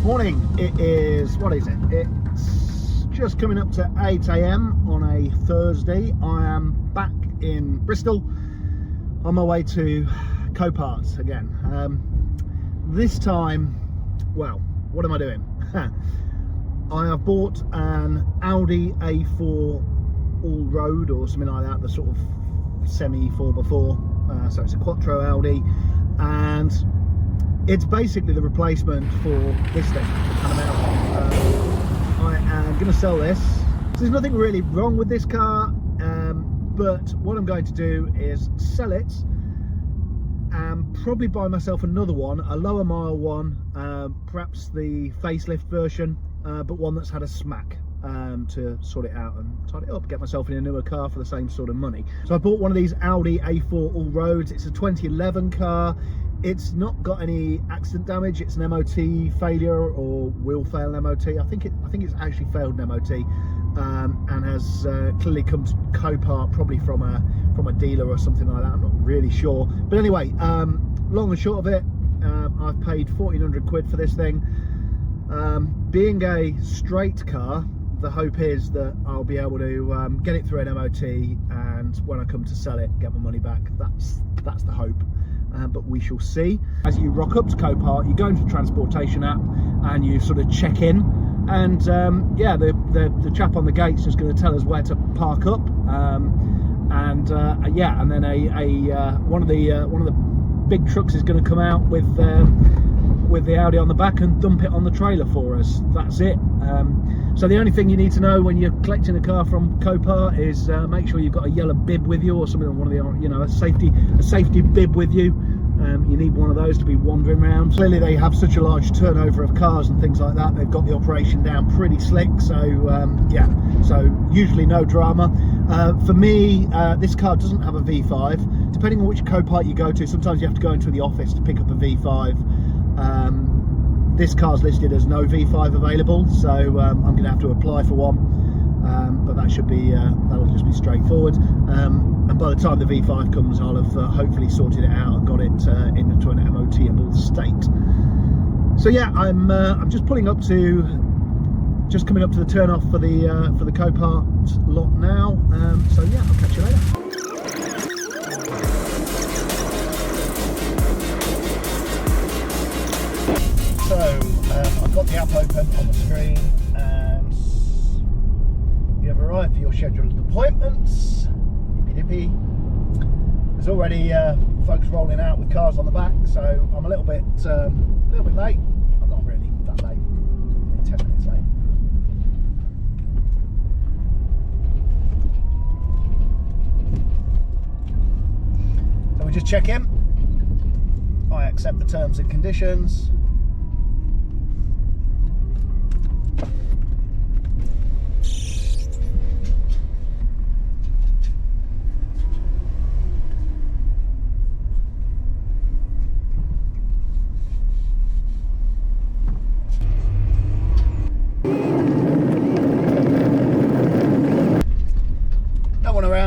Morning, it is, what is it? It's just coming up to 8 AM on a Thursday. I am back in Bristol on my way to Copart again. This time, well, what am I doing? I have bought an Audi A4 all-road or something like that, the sort of semi 4x4, so it's a Quattro Audi, and it's basically the replacement for this thing, I am going to sell this. So there's nothing really wrong with this car, but what I'm going to do is sell it and probably buy myself another one, a lower mile one, perhaps the facelift version, but one that's had a smack, to sort it out and tidy it up, get myself in a newer car for the same sort of money. So I bought one of these Audi A4 all-roads. It's a 2011 car. It's not got any accident damage. It's an MOT failure or will fail an MOT. I think it's actually failed an MOT, and has clearly come to Copart, probably from a dealer or something like that. I'm not really sure. But anyway, long and short of it, I've paid 1,400 quid for this thing. Being a straight car, the hope is that I'll be able to get it through an MOT, and when I come to sell it, get my money back. That's the hope. But we shall see. As you rock up to Copart, you go into the transportation app and you sort of check in, and yeah, the chap on the gate's just going to tell us where to park up, yeah, and then one of the big trucks is going to come out with the Audi on the back and dump it on the trailer for us. That's it. So the only thing you need to know when you're collecting a car from Copart is make sure you've got a yellow bib with you, or something, one of the, you know, a safety bib with you. You need one of those to be wandering around. Clearly they have such a large turnover of cars and things like that, they've got the operation down pretty slick, so yeah, so usually no drama. For me, this car doesn't have a V5. Depending on which Copart you go to, sometimes you have to go into the office to pick up a V5. This car's listed as no V5 available, so I'm going to have to apply for one, but that should be that'll just be straightforward, and by the time the V5 comes, I'll have hopefully sorted it out and got it into an MOT-able state. So yeah, I'm just coming up to the turn off for the Copart lot now, so yeah, I'll catch you later. So I've got the app open on the screen, and you have arrived for your scheduled appointments. Yippee dippy. There's already folks rolling out with cars on the back, so I'm a little bit late. I'm not really that late. 10 minutes late. So we just check in. I accept the terms and conditions.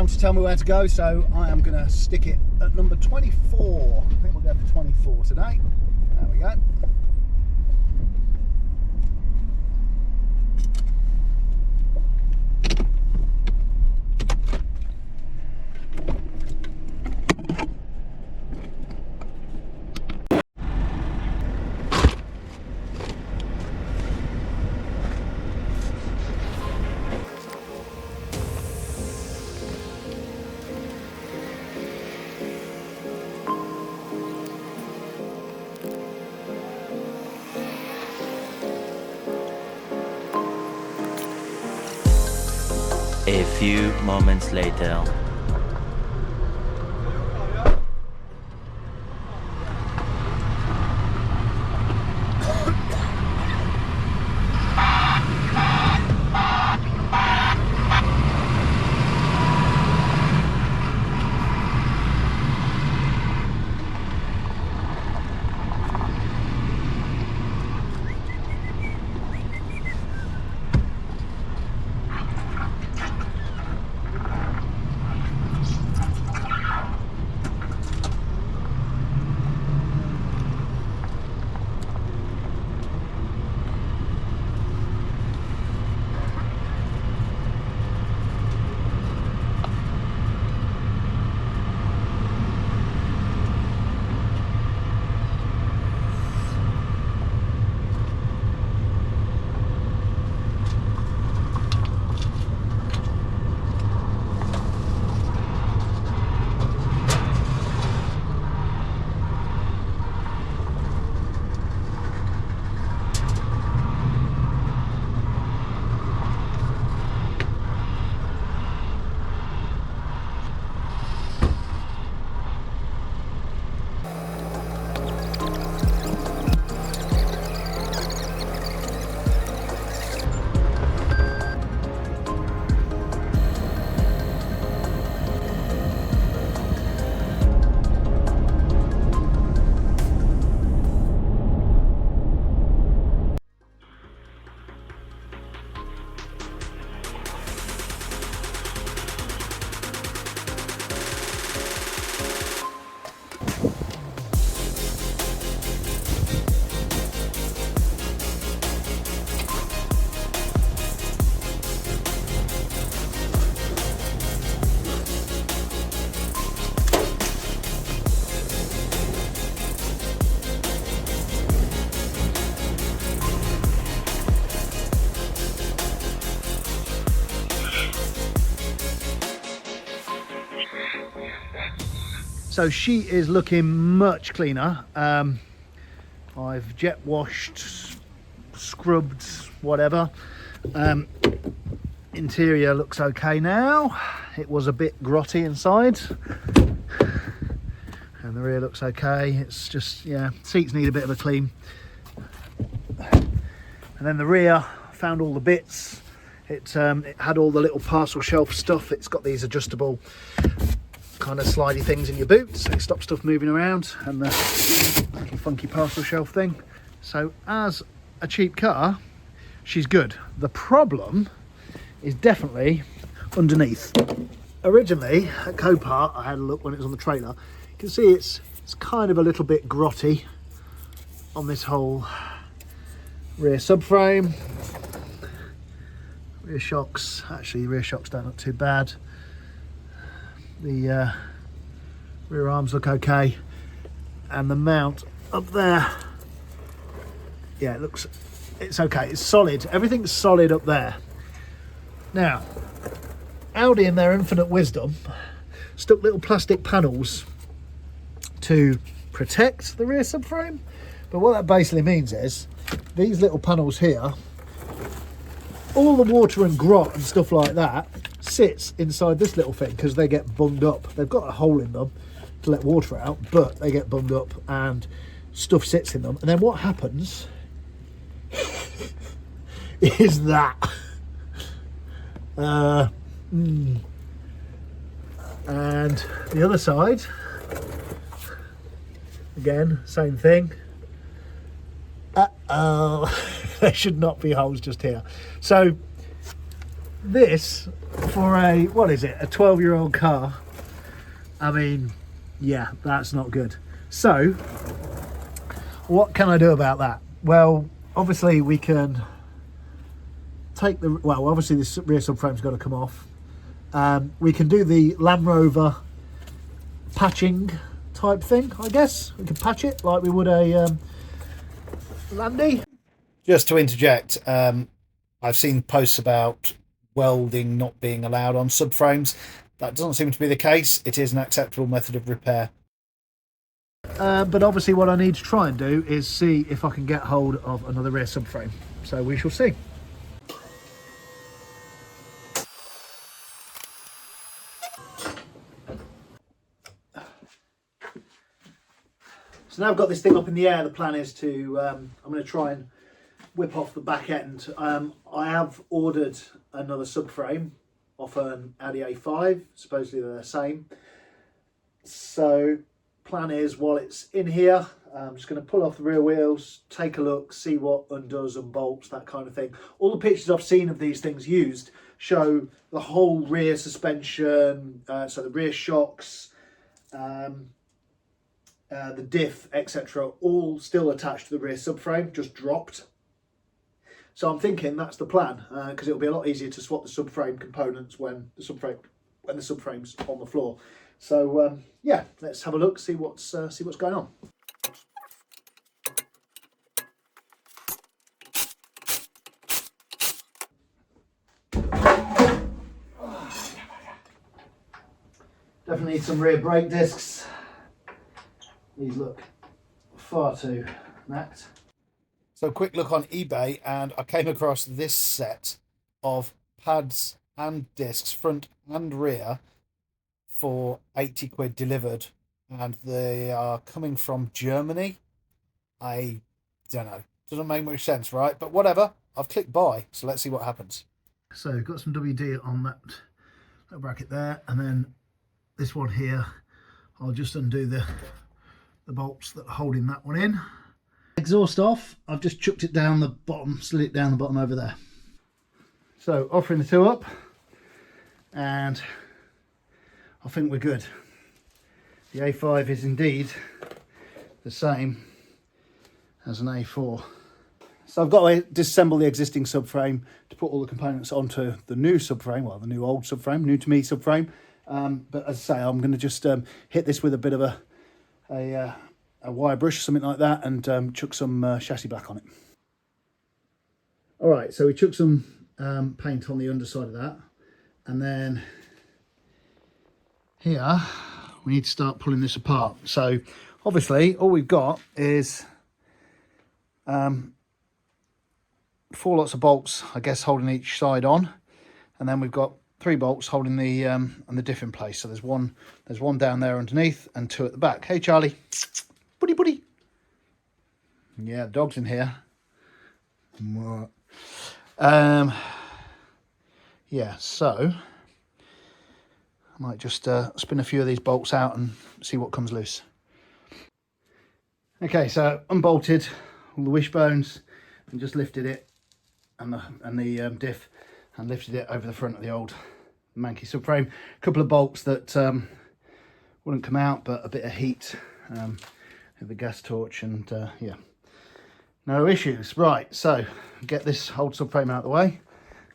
To tell me where to go, so I am going to stick it at number 24. I think we'll go for 24 today. There we go. A few moments later. So she is looking much cleaner. I've jet washed, scrubbed, whatever. Interior looks okay now. It was a bit grotty inside. And the rear looks okay. It's just, yeah, seats need a bit of a clean. And then the rear, found all the bits. It had all the little parcel shelf stuff. It's got these adjustable kind of slidey things in your boots, so it stops stuff moving around, and the little funky parcel shelf thing. So as a cheap car, she's good. The problem is definitely underneath. Originally at Copart, I had a look when it was on the trailer. You can see it's kind of a little bit grotty on this whole rear subframe. Rear shocks, actually rear shocks don't look too bad. The rear arms look okay, and the mount up there, yeah, it's okay, it's solid, everything's solid up there. Now Audi, in their infinite wisdom, stuck little plastic panels to protect the rear subframe, but what that basically means is these little panels here, all the water and grot and stuff like that sits inside this little thing because they get bunged up. They've got a hole in them to let water out, but they get bunged up and stuff sits in them. And then what happens is that and the other side, again, same thing. There should not be holes just here. So this, for a, what is it, a 12-year-old car, I mean, yeah, that's not good. So what can I do about that? Well, obviously we can take the, well, obviously this rear subframe's got to come off. We can do the Land Rover patching type thing, I guess. We can patch it like we would a Landy. Just to interject, I've seen posts about welding not being allowed on subframes. That doesn't seem to be the case. It is an acceptable method of repair. But obviously what I need to try and do is see if I can get hold of another rear subframe. So we shall see. So now I've got this thing up in the air, the plan is to, I'm going to try and whip off the back end. I have ordered another subframe off an Audi A5, supposedly they're the same. So plan is, while it's in here, I'm just going to pull off the rear wheels, take a look, see what undoes and bolts, that kind of thing. All the pictures I've seen of these things used show the whole rear suspension, so the rear shocks, the diff, etc., all still attached to the rear subframe, just dropped. So I'm thinking that's the plan, because it'll be a lot easier to swap the subframe components when the subframe's on the floor. So yeah, let's have a look, see what's going on. Definitely need some rear brake discs. These look far too knacked. So quick look on eBay and I came across this set of pads and discs, front and rear, for 80 quid delivered, and they are coming from Germany. I don't know, doesn't make much sense, right? But whatever, I've clicked buy, so let's see what happens. So got some WD on that little bracket there, and then this one here, I'll just undo the bolts that are holding that one in. Exhaust off, I've just chucked it down the bottom, slid it down the bottom over there. So offering the two up, and I think we're good. The A5 is indeed the same as an A4. So I've got to disassemble the existing subframe to put all the components onto the new subframe, well, the new old subframe, new to me subframe. But as I say, I'm going to just hit this with a bit of a wire brush, something like that, and chuck some chassis black on it. All right, so we chuck some paint on the underside of that, and then here we need to start pulling this apart. So obviously all we've got is 4 lots of bolts, I guess, holding each side on, and then we've got 3 bolts holding the and the diff in place. So there's one down there underneath and 2 at the back. Hey Charlie, buddy. Yeah, the dog's in here. Yeah, so I might just spin a few of these bolts out and see what comes loose. Okay, so unbolted all the wishbones and just lifted it and the diff, and lifted it over the front of the old manky subframe. A couple of bolts that wouldn't come out, but a bit of heat with the gas torch, and yeah, no issues. Right, so get this old subframe out of the way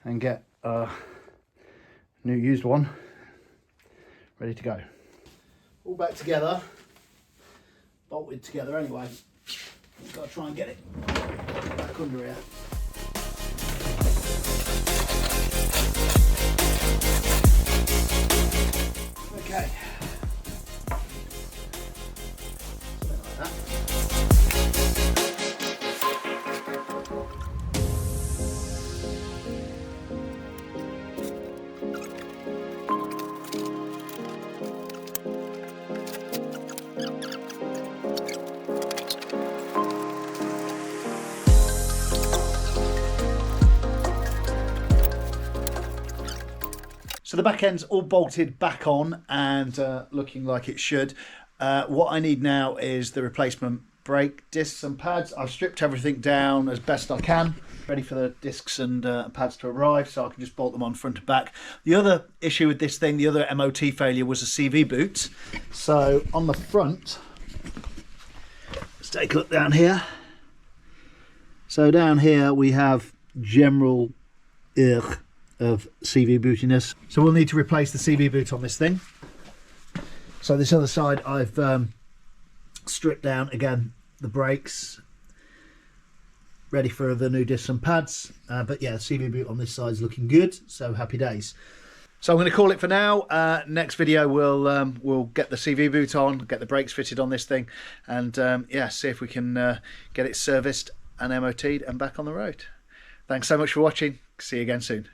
and get a new used one ready to go. All back together, bolted together anyway. Got to try and get it back under here. Okay. Something like that. So the back end's all bolted back on and looking like it should. What I need now is the replacement brake discs and pads. I've stripped everything down as best I can, ready for the discs and pads to arrive, so I can just bolt them on front and back. The other issue with this thing, the other MOT failure, was a CV boot. So on the front, let's take a look down here. So down here we have general of CV bootiness, so we'll need to replace the CV boot on this thing. So this other side I've stripped down again the brakes, ready for the new discs and pads, but yeah, the CV boot on this side is looking good, so happy days. So I'm going to call it for now. Next video we'll get the CV boot on, get the brakes fitted on this thing, and yeah, see if we can get it serviced and MOT'd and back on the road. Thanks so much for watching. See you again soon.